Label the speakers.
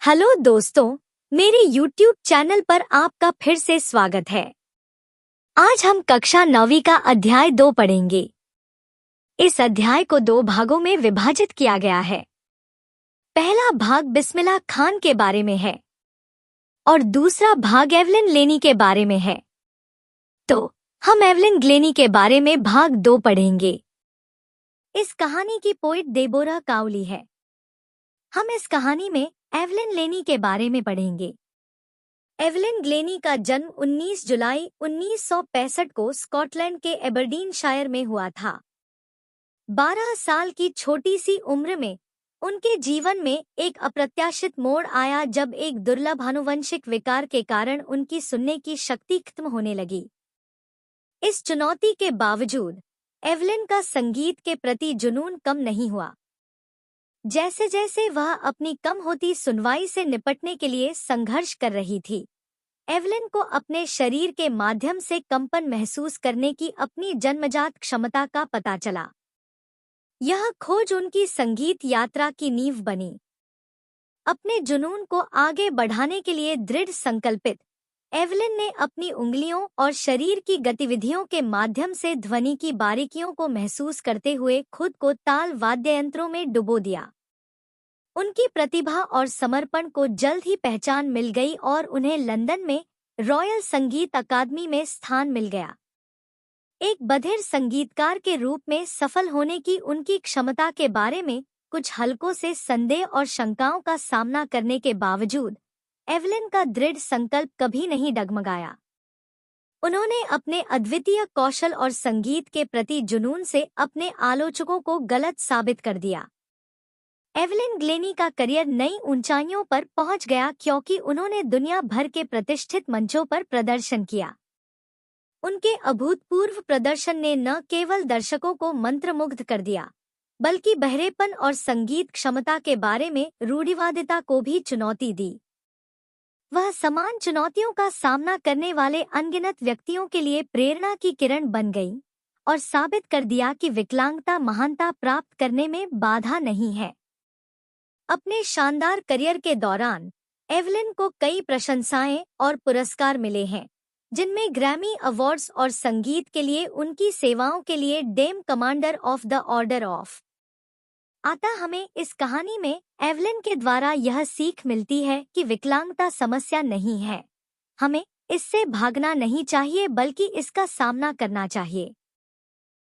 Speaker 1: Hello दोस्तों, मेरे YouTube channel पर आपका फिर से स्वागत है। आज हम कक्षा 9वीं का अध्याय 2 पढ़ेंगे। इस अध्याय को 2 भागों में विभाजित किया गया है। पहला भाग बिस्मिल्लाह खान के बारे में है और दूसरा भाग एवलिन ग्लेनी के बारे में है। तो हम एवलिन ग्लेनी के बारे में भाग 2 पढ़ेंगे। इस कहानी की पोइट डेबोरा काउली है। हम इस कहानी में एवलिन ग्लेनी के बारे में पढ़ेंगे। एवलिन ग्लेनी का जन्म 19 जुलाई 1965 को स्कॉटलैंड के एबरडीनशायर में हुआ था। 12 साल की छोटी सी उम्र में उनके जीवन में एक अप्रत्याशित मोड़ आया जब एक दुर्लभ आनुवंशिक विकार के कारण उनकी सुनने की शक्ति खत्म होने लगी। इस चुनौती के बावजूद एवलिन का संगीत के प्रति जुनून कम नहीं हुआ। जैसे जैसे वह अपनी कम होती सुनवाई से निपटने के लिए संघर्ष कर रही थी, एवलिन को अपने शरीर के माध्यम से कंपन महसूस करने की अपनी जन्मजात क्षमता का पता चला। यह खोज उनकी संगीत यात्रा की नींव बनी। अपने जुनून को आगे बढ़ाने के लिए दृढ़ संकल्पित एवलिन ने अपनी उंगलियों और शरीर की गतिविधियों के माध्यम से ध्वनि की बारीकियों को महसूस करते हुए खुद को ताल वाद्ययंत्रों में डुबो दिया। उनकी प्रतिभा और समर्पण को जल्द ही पहचान मिल गई और उन्हें लंदन में रॉयल संगीत अकादमी में स्थान मिल गया। एक बधिर संगीतकार के रूप में सफल होने की उनकी क्षमता के बारे में कुछ हलकों से संदेह और शंकाओं का सामना करने के बावजूद एवलिन का दृढ़ संकल्प कभी नहीं डगमगाया। उन्होंने अपने अद्वितीय कौशल और संगीत के प्रति जुनून से अपने आलोचकों को गलत साबित कर दिया। एवलिन ग्लेनी का करियर नई ऊंचाइयों पर पहुंच गया क्योंकि उन्होंने दुनिया भर के प्रतिष्ठित मंचों पर प्रदर्शन किया। उनके अभूतपूर्व प्रदर्शन ने न केवल दर्शकों को मंत्रमुग्ध कर दिया, बल्कि बहरेपन और संगीत क्षमता के बारे में रूढ़िवादिता को भी चुनौती दी। वह समान चुनौतियों का सामना करने वाले अनगिनत व्यक्तियों के लिए प्रेरणा की किरण बन गई और साबित कर दिया कि विकलांगता महानता प्राप्त करने में बाधा नहीं है। अपने शानदार करियर के दौरान एवलिन को कई प्रशंसाएं और पुरस्कार मिले हैं, जिनमें ग्रैमी अवार्ड्स और संगीत के लिए उनकी सेवाओं के लिए dame commander of the order of. अतः हमें इस कहानी में एवलिन के द्वारा यह सीख मिलती है कि विकलांगता समस्या नहीं है। हमें इससे भागना नहीं चाहिए बल्कि इसका सामना करना चाहिए।